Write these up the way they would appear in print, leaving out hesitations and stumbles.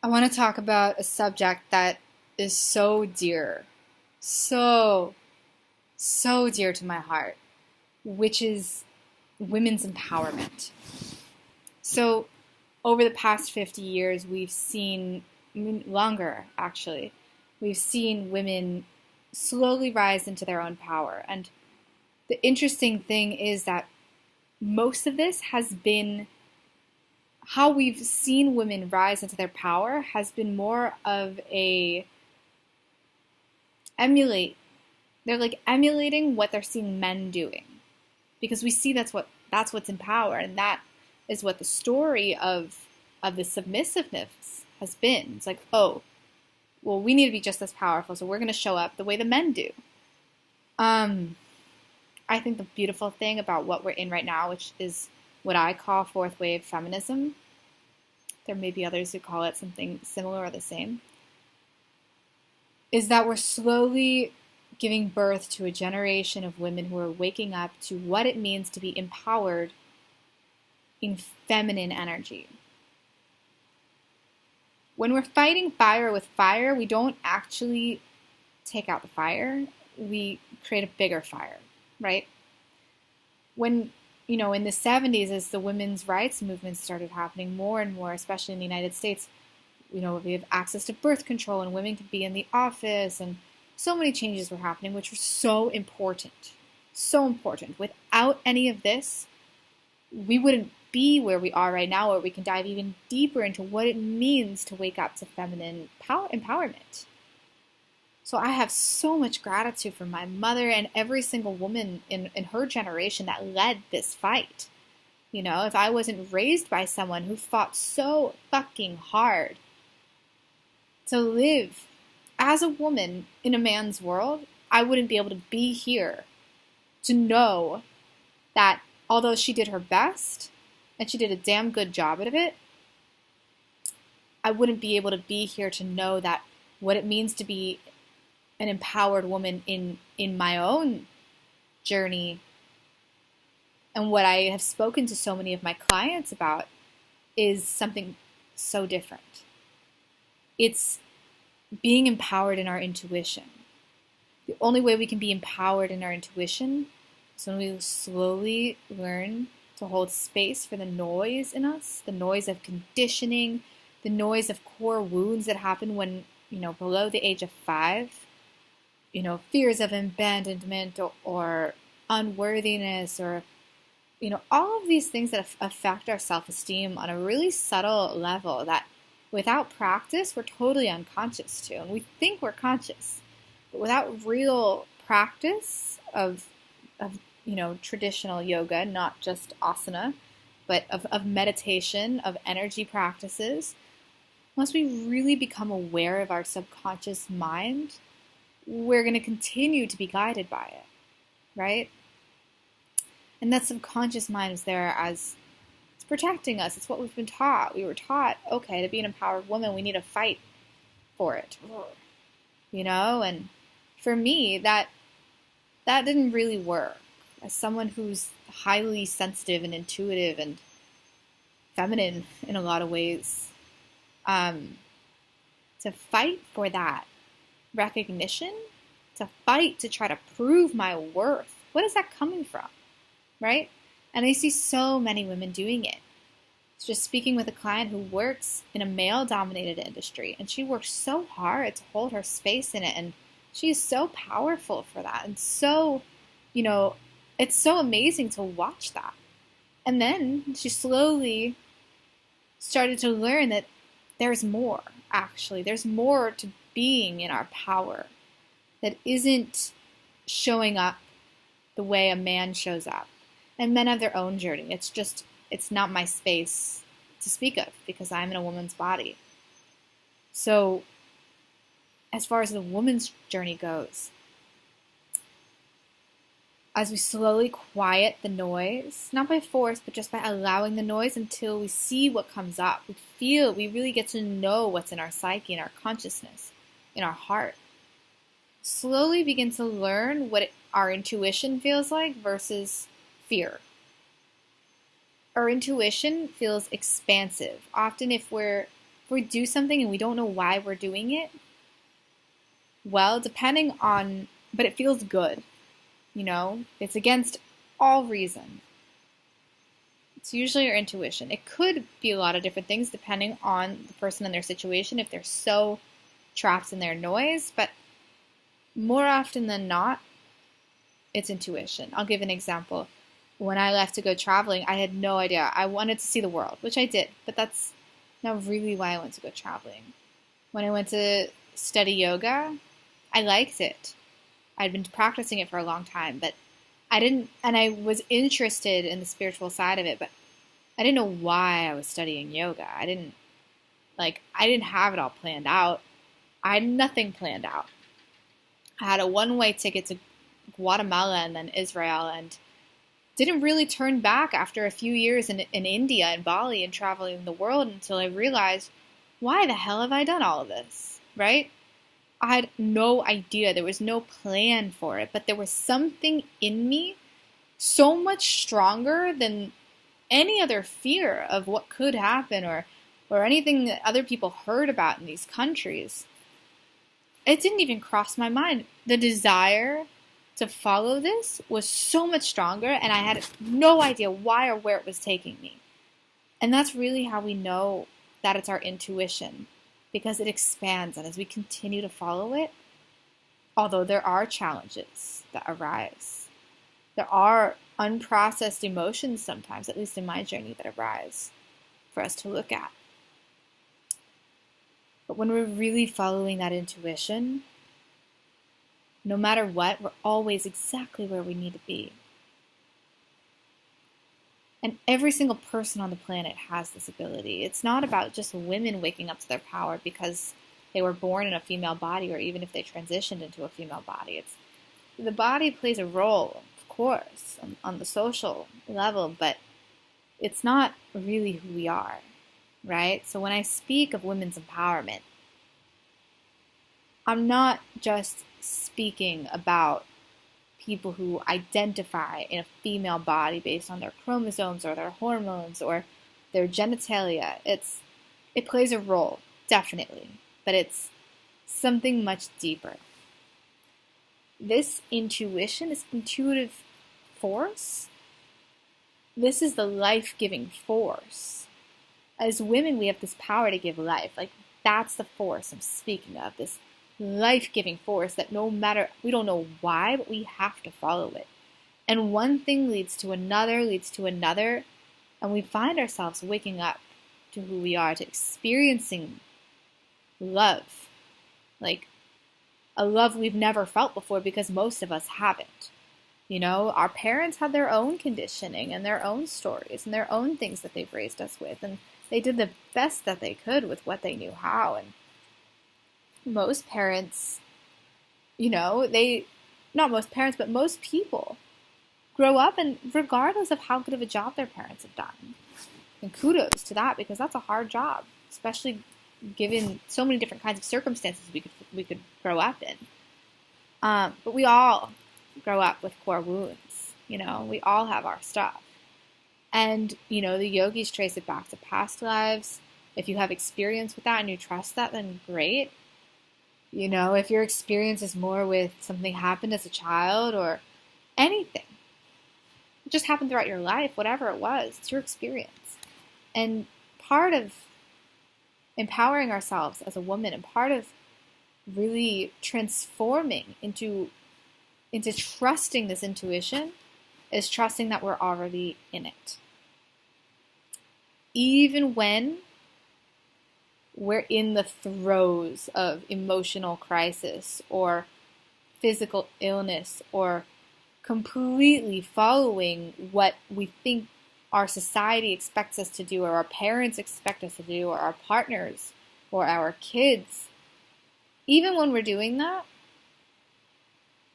I want to talk about a subject that is so dear, so, so dear to my heart, which is women's empowerment. So, over the past 50 years, we've seen, I mean, longer actually, we've seen women slowly rise into their own power. And the interesting thing is that most of this has been how we've seen women rise into their power has been more of a emulate. They're like emulating what they're seeing men doing because we see that's what's in power, and that is what the story of the submissiveness has been. It's like, oh, well, we need to be just as powerful, so we're going to show up the way the men do. Um, I think the beautiful thing about what we're in right now, which is what I call fourth wave feminism, there may be others who call it something similar or the same, is that we're slowly giving birth to a generation of women who are waking up to what it means to be empowered in feminine energy. When we're fighting fire with fire, we don't actually take out the fire, we create a bigger fire, right? When, in the 70s, as the women's rights movement started happening more and more, especially in the United States, we have access to birth control and women could be in the office, and so many changes were happening, which were so important. So important. Without any of this, we wouldn't be where we are right now, where we can dive even deeper into what it means to wake up to feminine empowerment. So I have so much gratitude for my mother and every single woman in her generation that led this fight. If I wasn't raised by someone who fought so fucking hard to live as a woman in a man's world, I wouldn't be able to be here to know that although she did her best and she did a damn good job of it, I wouldn't be able to be here to know that what it means to be an empowered woman in my own journey and what I have spoken to so many of my clients about is something so different. It's being empowered in our intuition. The only way we can be empowered in our intuition is when we slowly learn to hold space for the noise in us, the noise of conditioning, the noise of core wounds that happen when, below the age of 5, fears of abandonment or unworthiness or, all of these things that affect our self-esteem on a really subtle level that without practice, we're totally unconscious to. And we think we're conscious. But without real practice of traditional yoga, not just asana, but of meditation, of energy practices, once we really become aware of our subconscious mind, we're going to continue to be guided by it, right? And that subconscious mind is there as it's protecting us. It's what we've been taught. We were taught, okay, to be an empowered woman, we need to fight for it, and for me, that didn't really work. As someone who's highly sensitive and intuitive and feminine in a lot of ways, to fight for that recognition, to fight to try to prove my worth, what is that coming from, right? And I see so many women doing it. It's just speaking with a client who works in a male-dominated industry, and she works so hard to hold her space in it, and she is so powerful for that, and so, it's so amazing to watch that. And then she slowly started to learn that there's more, actually. There's more to being in our power that isn't showing up the way a man shows up. And men have their own journey. It's not my space to speak of because I'm in a woman's body. So, as far as the woman's journey goes, as we slowly quiet the noise, not by force, but just by allowing the noise until we see what comes up, we really get to know what's in our psyche, in our consciousness, in our heart. Slowly begin to learn what our intuition feels like versus fear. Our intuition feels expansive. Often if we're If we do something and we don't know why we're doing it, well, but it feels good, it's against all reason. It's usually your intuition. It could be a lot of different things depending on the person and their situation, if they're so trapped in their noise, but more often than not, it's intuition. I'll give an example. When I left to go traveling, I had no idea. I wanted to see the world, which I did, but that's not really why I went to go traveling. When I went to study yoga, I liked it. I'd been practicing it for a long time, but and I was interested in the spiritual side of it, but I didn't know why I was studying yoga. I didn't have it all planned out. I had nothing planned out. I had a one-way ticket to Guatemala and then Israel, and didn't really turn back after a few years in India and Bali and traveling the world until I realized, why the hell have I done all of this, right? I had no idea. There was no plan for it, but there was something in me so much stronger than any other fear of what could happen or anything that other people heard about in these countries. It didn't even cross my mind. The desire to follow this was so much stronger, and I had no idea why or where it was taking me. And that's really how we know that it's our intuition, because it expands, and as we continue to follow it, although there are challenges that arise, there are unprocessed emotions sometimes, at least in my journey, that arise for us to look at. But when we're really following that intuition, no matter what, we're always exactly where we need to be. And every single person on the planet has this ability. It's not about just women waking up to their power because they were born in a female body, or even if they transitioned into a female body. The body plays a role, of course, on the social level, but it's not really who we are, right? So when I speak of women's empowerment, I'm not just speaking about people who identify in a female body based on their chromosomes or their hormones or their genitalia. It plays a role, definitely, but it's something much deeper. This intuition, this intuitive force, this is the life-giving force. As women, we have this power to give life. That's the force I'm speaking of, this life-giving force that no matter, we don't know why, but we have to follow it. And one thing leads to another, and we find ourselves waking up to who we are, to experiencing love. A love we've never felt before, because most of us haven't. Our parents had their own conditioning and their own stories and their own things that they've raised us with, and they did the best that they could with what they knew how. And most parents, not most parents, but most people grow up, and regardless of how good of a job their parents have done, and kudos to that, because that's a hard job, especially given so many different kinds of circumstances we could grow up in. But we all grow up with core wounds, we all have our stuff. And, the yogis trace it back to past lives. If you have experience with that and you trust that, then great. If your experience is more with something happened as a child or anything, it just happened throughout your life, whatever it was, it's your experience. And part of empowering ourselves as a woman, and part of really transforming into trusting this intuition, is trusting that we're already in it. Even when we're in the throes of emotional crisis or physical illness, or completely following what we think our society expects us to do, or our parents expect us to do, or our partners, or our kids. Even when we're doing that,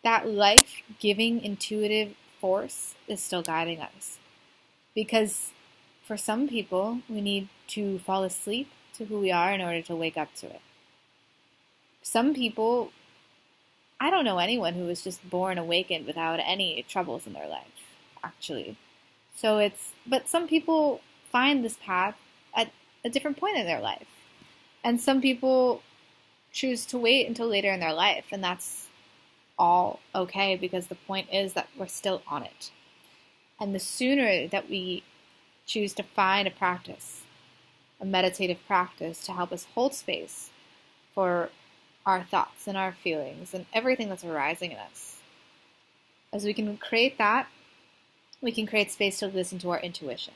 that life-giving intuitive force is still guiding us. Because for some people, we need to fall asleep to who we are in order to wake up to it. Some people, I don't know anyone who was just born awakened without any troubles in their life, actually. But some people find this path at a different point in their life. And some people choose to wait until later in their life, and that's all okay, because the point is that we're still on it. And the sooner that we choose to find a practice, a meditative practice to help us hold space for our thoughts and our feelings and everything that's arising in us, as we can create that, we can create space to listen to our intuition.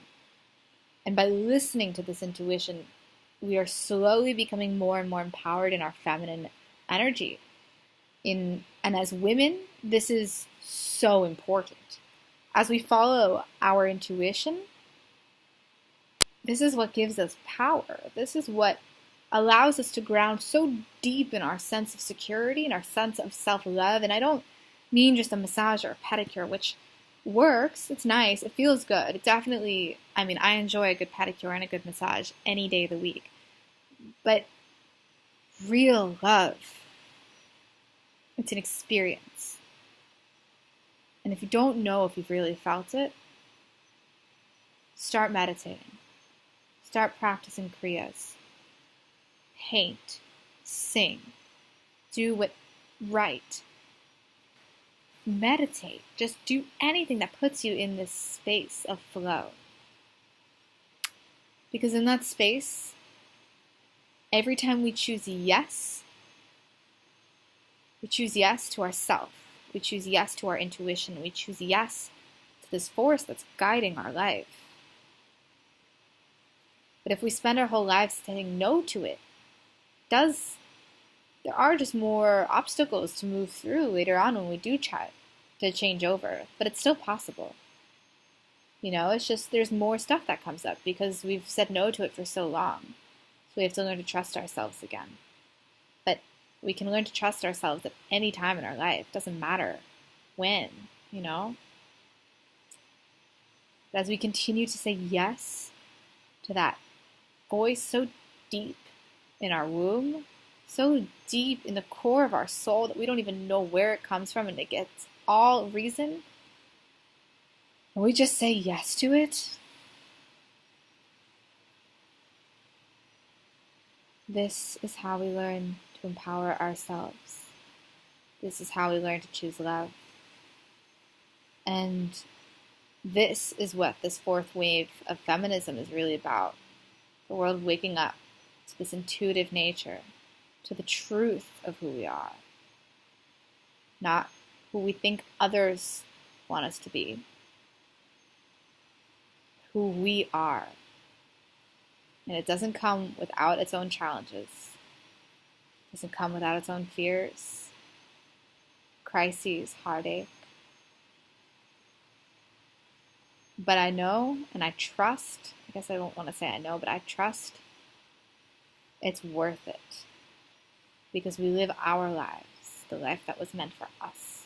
And by listening to this intuition, we are slowly becoming more and more empowered in our feminine energy. And as women, this is so important. As we follow our intuition, this is what gives us power. This is what allows us to ground so deep in our sense of security and our sense of self-love. And I don't mean just a massage or a pedicure, which works. It's nice. It feels good. It definitely, I enjoy a good pedicure and a good massage any day of the week. But real love, it's an experience. And if you don't know if you've really felt it, start meditating. Start practicing kriyas. Paint. Sing. Do what right. Meditate. Just do anything that puts you in this space of flow. Because in that space, every time we choose yes to ourself. We choose yes to our intuition. We choose yes to this force that's guiding our life. But if we spend our whole lives saying no to it, there are just more obstacles to move through later on when we do try to change over. But it's still possible. It's just there's more stuff that comes up because we've said no to it for so long. So we have to learn to trust ourselves again. But we can learn to trust ourselves at any time in our life. It doesn't matter when, But as we continue to say yes to that voice so deep in our womb, so deep in the core of our soul that we don't even know where it comes from, and it gets all reason, and we just say yes to it, this is how we learn to empower ourselves. This is how we learn to choose love. And this is what this fourth wave of feminism is really about. The world waking up to this intuitive nature, to the truth of who we are, not who we think others want us to be, who we are. And it doesn't come without its own challenges. It doesn't come without its own fears, crises, heartache. But I know and I trust, I guess I don't want to say I know, but I trust it's worth it. Because we live our lives, the life that was meant for us.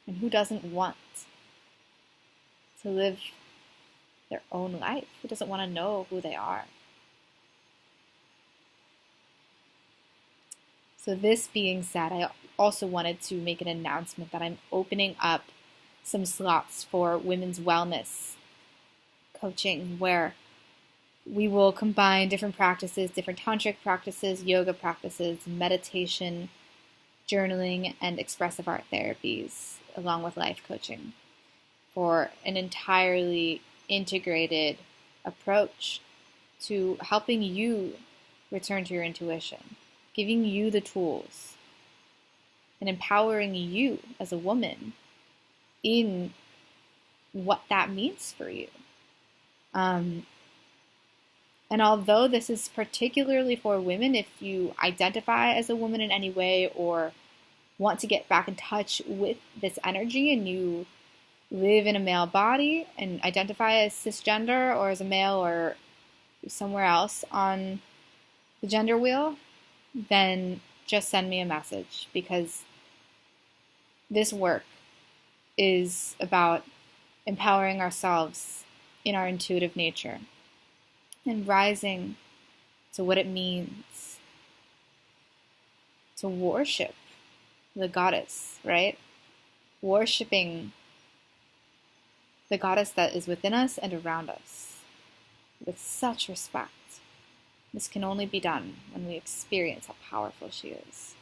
And who doesn't want to live their own life? Who doesn't want to know who they are? So this being said, I also wanted to make an announcement that I'm opening up some slots for women's wellness coaching, where we will combine different practices, different tantric practices, yoga practices, meditation, journaling, and expressive art therapies, along with life coaching, for an entirely integrated approach to helping you return to your intuition, giving you the tools, and empowering you as a woman in what that means for you. And although this is particularly for women, if you identify as a woman in any way or want to get back in touch with this energy and you live in a male body and identify as cisgender or as a male or somewhere else on the gender wheel, then just send me a message, because this work is about empowering ourselves in our intuitive nature and rising to what it means to worship the goddess, right? Worshipping the goddess that is within us and around us with such respect. This can only be done when we experience how powerful she is.